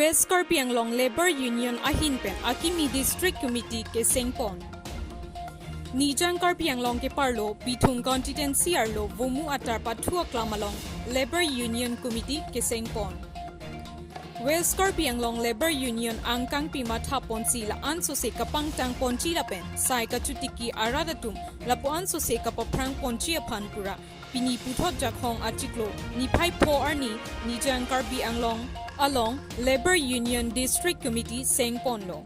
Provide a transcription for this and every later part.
West Karbi Anglong Labor Union Ahinpen Akimi District Committee ke Sengpon. Nijang Karbi Anglong ke Parlo Bitung Constituency Arlo Vomu Atar Patua Klamalong Labor Union Committee ke Sengpon. West Karbi Anglong Labor Union Angkang Pimata Ponsi la anso se kapang tang ponchi la pen sai kachutiki aradatum la po anso se kapaprang ponchi apan pura pini puthot jakhong artiklo ni phai po arni Nijang Karbi Anglong along Labor Union District Committee Sengpon lo.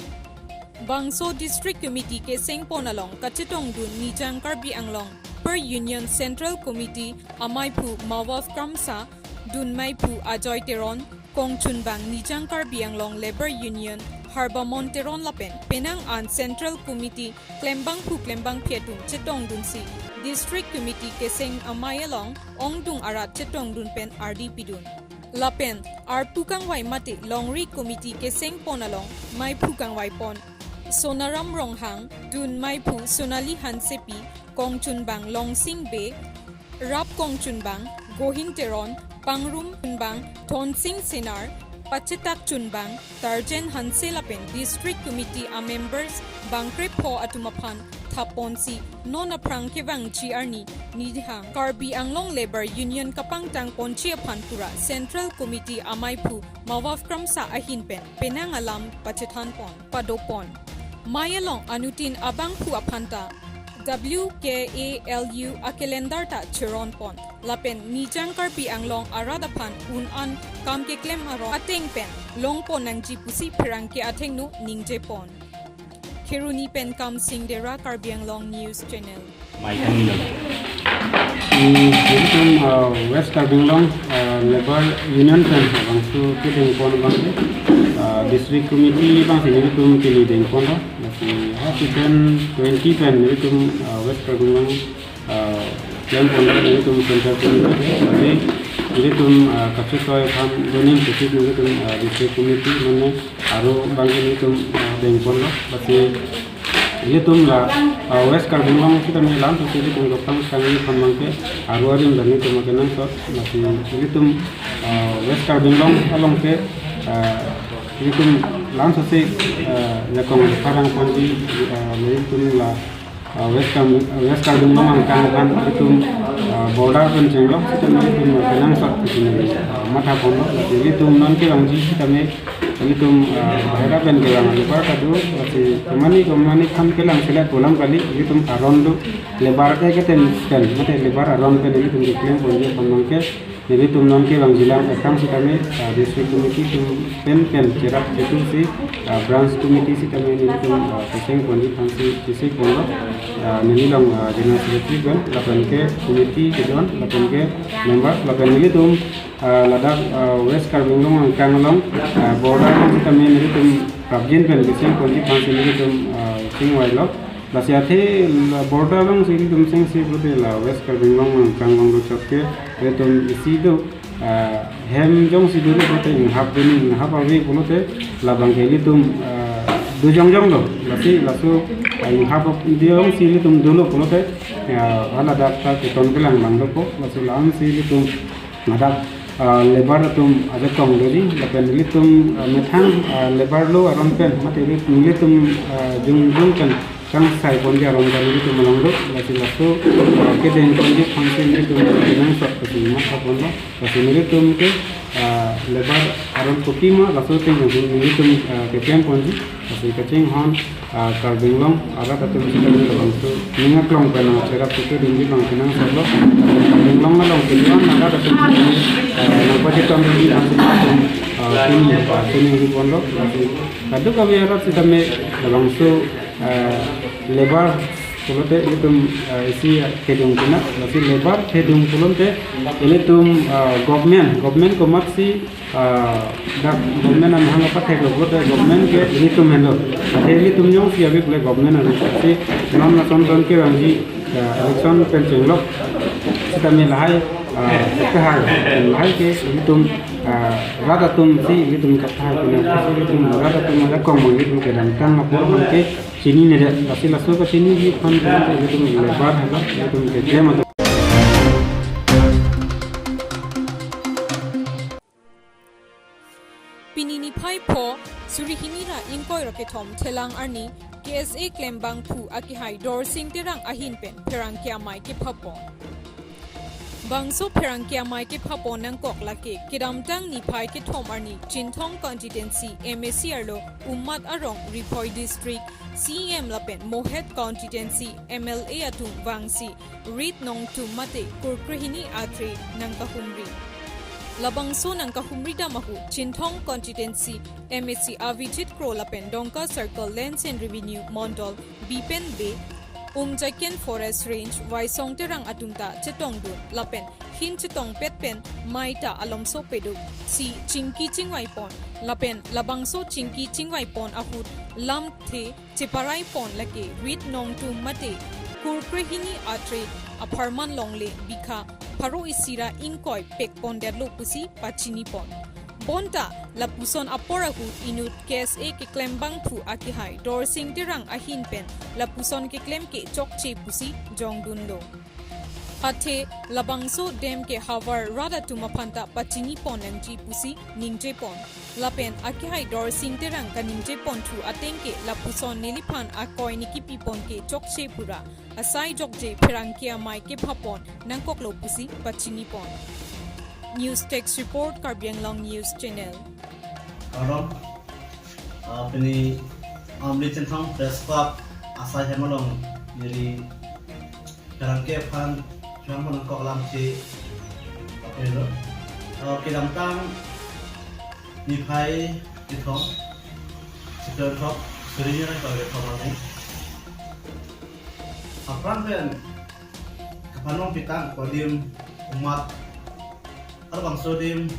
Bangso District Committee ke Sengpon along Kachitong dun Nijang Karbi Anglong Per Union Central Committee Amaipu Mawaf Kramsa dun Maipu Ajoy Teron Kong Chunbang Nijang Karbi Anglong Labor Union Harba Monteron Lapen Penang an Central Committee Klembang Pu Klembang Pietung Chitong dun si District Committee ke Seng Amayalong Ongdung Arat Chitong dun pen RDP dun Lapen ar Pukang Wai Mate Longri Committee ke Sengpon along Mai Pukang Wai Pon Sonaram Ronghang dun Maipu Sonali Hansepi Kong Chunbang Longsing Be Rap Kong Chunbang Gohin Teron Pangrum Chunbang Tonsing Senar Pachitak Chunbang Tarjen Hanselapen District Committee a members Bangkre Po Atumapan Taponsi Nona Prang Kevang Chiarni Nidhang Karbi Anglong Labor Union Kapangtang Ponchia Panpura Central Committee Amaipu Mawaf Kramsa Ahinpen Penang Alam Pachitan Pon Padopon Mayalong Anutin Abang Pu Apanta WKALU a calendar ta Chiron Pon Lapen Nijang Karbi Anglong Aradapan Unan Kam ke Klem Aro Ateng Pen Long Pon Nang Jipusi Perang ke Ateng Nu Ningje Pon Kiruni Pen Kam Singdera Karbi Anglong News Channel West Karbi Anglong Labor Union Pen Bangsu Kideng Pon Bangsu District Committee Bangsu Nilitum Kili Deng Pon Masih Hasipan 20 Pen Nilitum West Karbi Anglong Plan Pon Nilitum Central Committee Masih Nilitum Kapsikoy Kam Doning Kesik Nilitum District Committee Mana Aru Bangsu Nilitum Deng Pon Masih Nilitum la West Karbi Anglong kita melan tu sini tunggu kapang kami pemangke aruarim dan itu makanan so masih nilitum West Karbi Anglong along ke nilitum langsung sih jakong parang pandi nilitum la West Karbi Anglong angkang itu border pencenglo kita nilitum makanan so itu mata pono nilitum non ke langji kita nilitum hadapan ke lang lebar kadu masih kemani kan ke lang selat pulang kali nilitum arondo lebar ke keten kan mate lebar arondo ke nilitum diklaim ponje pemangke nilitum non ke lang jilang ekam si kami district committee pen cerak itu si branch committee si kami nilitum peseng ponje fansi district pono nililang general secretary kan lapan ke committee kedon lapan ke member lapan nilitum ladak West Karbi Anglong angkang long border kami nilitum Rabjin pen peseng ponje fansi nilitum singwai lok Lasiate border long sini tum sing si bote la West Karbi Anglong angkang long rocok ke tum isi do hem jong si dulu bote hap dini hap awi bote labang ke tum du jong lo lasu hap dia long si tum dulu bote ala dakta ke ton kelang lang ko lasu lang si tum madak lebar tum ada kong lori lapan nilitum methang lebar lo aron pen mate nilitum jung kan kang sai ponja aron kan nilitum malangro lasu ke den ponje function nilitum nang sok ke mata ponlo lasu nilitum ke lebar aron kopima lasu te nilitum ke pen ponji lasu kacing hon Karbi Anglong ara tatum sikali langsung ningat long pena cerap itu dinggi bang senang seblo Karbi Anglong long kilian ara tatum nampak itu ambil sini di pondok kadu kami harap kita langsung lebar kalau teh itu isi kedung kena masih lebar kedung pulun teh ini tuh government komaksi dak government am hang apa teh government ke ini tuh mendo ini tuh nyong siapa boleh government ada tapi nam nason ton ke rangi election penceng lok kita melahai lahai ke ini tuh rada tuh si ini tuh kata ini tuh rada tuh ada komong itu ke dalam kan lapor ke sini nih tapi langsung ke sini di kan itu lebar itu ke jam Pinini phai pho surihini ra inkoi rokethom thelang arni KSA claim bang thu akihai dor sing terang ahin pen perang kya mai ke phapon bangso perang kya mai ke phapon nang kok lake kidam tang ni phai ke thom arni chinthong constituency MACR lo ummat arong Riphoi district CM lapen Mohet constituency MLA atung wangsi rit nong tu mate kurkrihini atre nang kahumri labangso nang kahumri damahu chinthong constituency MAC avijit kro lapen dongka circle lands and revenue mondol bipen be Jaken forest range waisong terang atunta chetong dun lapen hin chetong petpen maita alomso peduk si chingki chingwai pon lapen labangso chingki chingwai pon ahut lam the cheparai pon lake rit nong tu mate kurkrehini atre aparman longle bikha pharo isira inkoi pekpon dedlo pusi pachini pon bonta lapuson aporahu inut KSA ke klembang thu akihai dor sing terang ahin pen lapuson ke klem ke chokche pusi jongdundo athe labangso dem ke havar rada tumapanta pachini pon nangji pusi ningje pon lapen akihai dor sing terang kaningje pon thu ateng ke lapuson niliphan akoi niki pipon ke chokche pura asai jokje pherangkia mai ke phapon nangkok lo pusi pachini pon News Text Report Karbi Anglong News Channel. Karom, pini ambil centang press club asal hemalong jadi kerangke pan cuma menangkap lam si apa itu? Kita tang nipai itu, sekitar top serinya kalau kita tahu apran pen kapanong pitang kodim umat Arbang sodim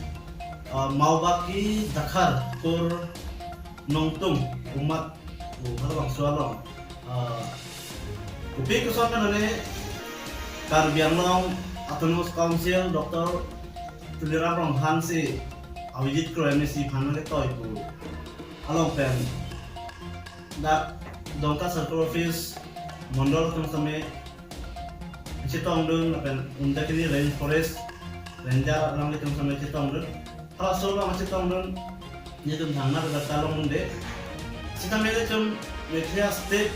mau baki dakar tur nongtung umat arbang soalong upi kesokan ane Karbi Anglong Autonomous Council Dr. Tulira Rong Hansi Awijit Kro MSC Panale Toy itu along pen dak dongka circle office mondol tung same citong dun pen undak ini rainforest Ranger orang itu sama citong dun, kalau solo sama citong dun, ni tu thangna berkalong munde. Cita mere cum media state,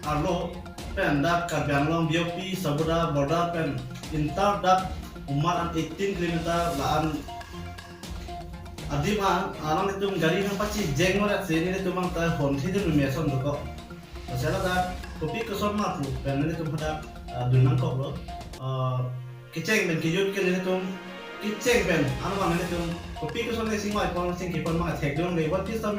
arlo pen dak Karbi Anglong BOP sabura border pen intar dak umar 18 km laan. Adima orang itu gari yang pasti jeng orang sini itu mang tak honti itu meson doko. Masalah dak kopi keson matu pen itu pada dunang kok lo. Kiceng ben kijut ke ni tum kiceng ben anu bang ni tum kopi ko sone singwai pon sing kipon ma thek dong le what is the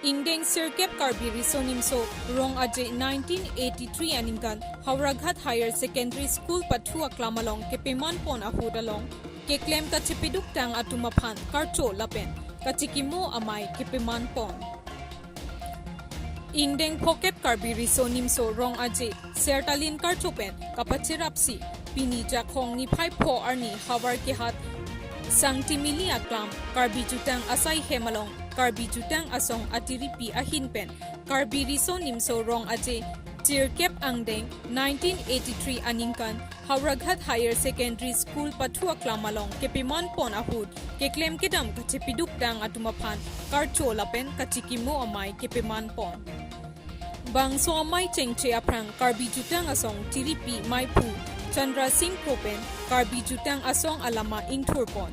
Indeng Sirkep Karbi Risonimso Rong Aje 1983 Aningkan Hauraghat Higher Secondary School Pathua Klamalong Kepeman Pon Ahudalong Keklem Kachipiduk Tang Atumapan Karcho Lapen Kachikimo Amai Kepeman Pon Indeng Pocket Karbi Risonimso Rong Aje Sertalin Karchopen Kapachirapsi Pini Jakhong ni Pai Po Arni Havar Kehat Sangtimili Aklam Karbi Jutang Asai Hemalong Karbi Jutang Asong Atiripi Ahinpen Karbi Risonimso Rong Aje Tirkep Angdeng 1983 Aningkan Hauraghat Higher Secondary School Pathua Klamalong Kepiman Pon Ahud Keklem Kedam Kachipiduk Dang Atumapan Karcho Lapen Kachikimo Amai Kepiman Pon Bangso Amai Chengche Aprang Karbi Jutang Asong Tiripi Maipu Chandra Singh Propen Karbi Jutang Asong Alama Ingthurpon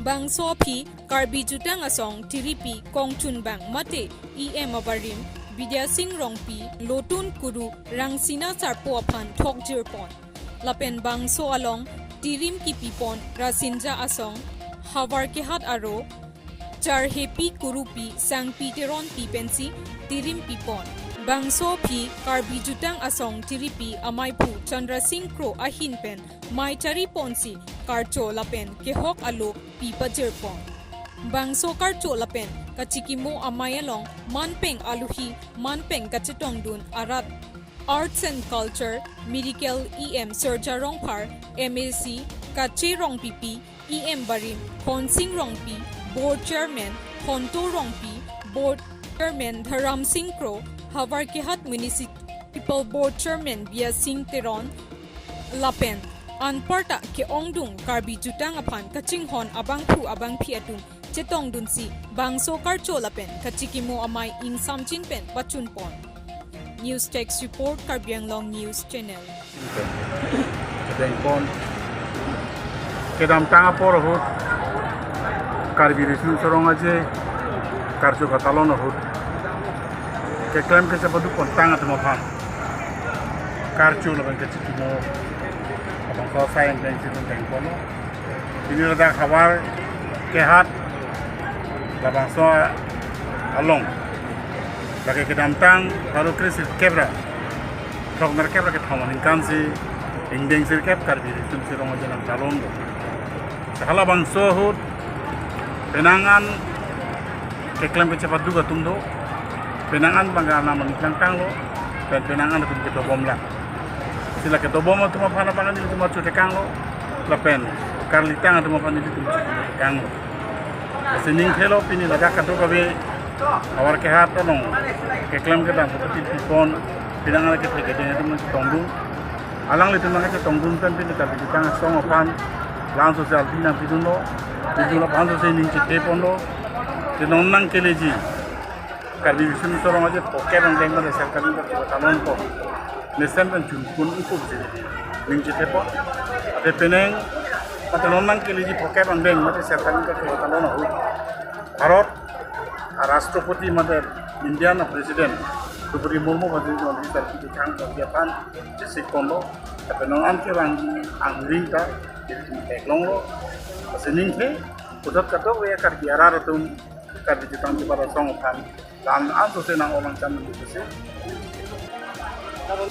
Bangso Pi Karbi Jutang Asong Tiripi Kongchun Bang Mate EM Abarim Vidya Singh Rongpi Lotun Kuru Rangsina Sarpo Apan Thokjirpon Lapen Bangso Along Tirim Kipipon Rasinja Asong Havar Kehat Aro Charhepi Kurupi Sang Peteron Pipensi Tirim Pipon Bangso Pi Karbi Jutang Asong Tiripi Amaipu Chandra Singh Kro Ahinpen Mai Chari Ponsi Karcho Lapen Kehok Alo Pipajirpon Bangso Karcho Lapen Kachikimo Amayalong Manpeng Aluhi Manpeng Kachitongdun Arat Arts and Culture Medical EM Surja Rongpar MAC Kache Rongpipi EM Barim Khonsing Rongpi Board Chairman Khonto Rongpi Board Chairman Dharam Singh Kro Havar Kehat Municipal Board Chairman Bia Singh Teron Lapen Anparta ke ongdung Karbi jutang apan kaching hon abang phi atum chetong dunsi bangso karcho lapen kachikimo amai in samchin pen pachun pon. News Text Report Karbi Anglong News Channel. Dengkon kedam tanga por hut Karbi risun sorong aje karjo katalon hut ke klaim ke sabadu kon tanga temo phan karjo laban ke chikimo abang ko sayang den situ dengkon ini ada kabar ke hat labang so along lagi kedam tang baru krisis kebra Rogner kebra ke thaman inkansi ingdeng sirkep Karbi risun sorong aje nang talon sakala bang sohut penangan ke klaim ke cepat juga tumdo penangan bangga nama nikang lo dan penangan itu ke dobom lah sila ke dobom itu mah pana pangan itu mah cuci kang lo lapen karli tang itu mah pana itu kang lo sening kelo pini laga kado kabe awar ke hat tolong ke klaim ke dan seperti pon penangan ke tegede itu mah tongbung alang itu mah ke tongbung kan pini tapi di tang song opan langsung sosial bina piduno piduno panso se ning cite pondo te nonnang keleji Karbi risun sorong aja poker yang dengma desal kali ke talon po nesen dan junkun ikut sini ning cite po ade peneng pate nonnang keleji poker yang dengma desal kali ke talon ho Bharat Rashtrapati mate Indian President Dupuri Murmu bagi di selfie di kang kegiatan jesik kondo tapi nongan ke angling ta jadi teklong lo sening ke udat kato we Karbi araro tum Karbi jutang di pada song kan dan anto senang orang camen di sini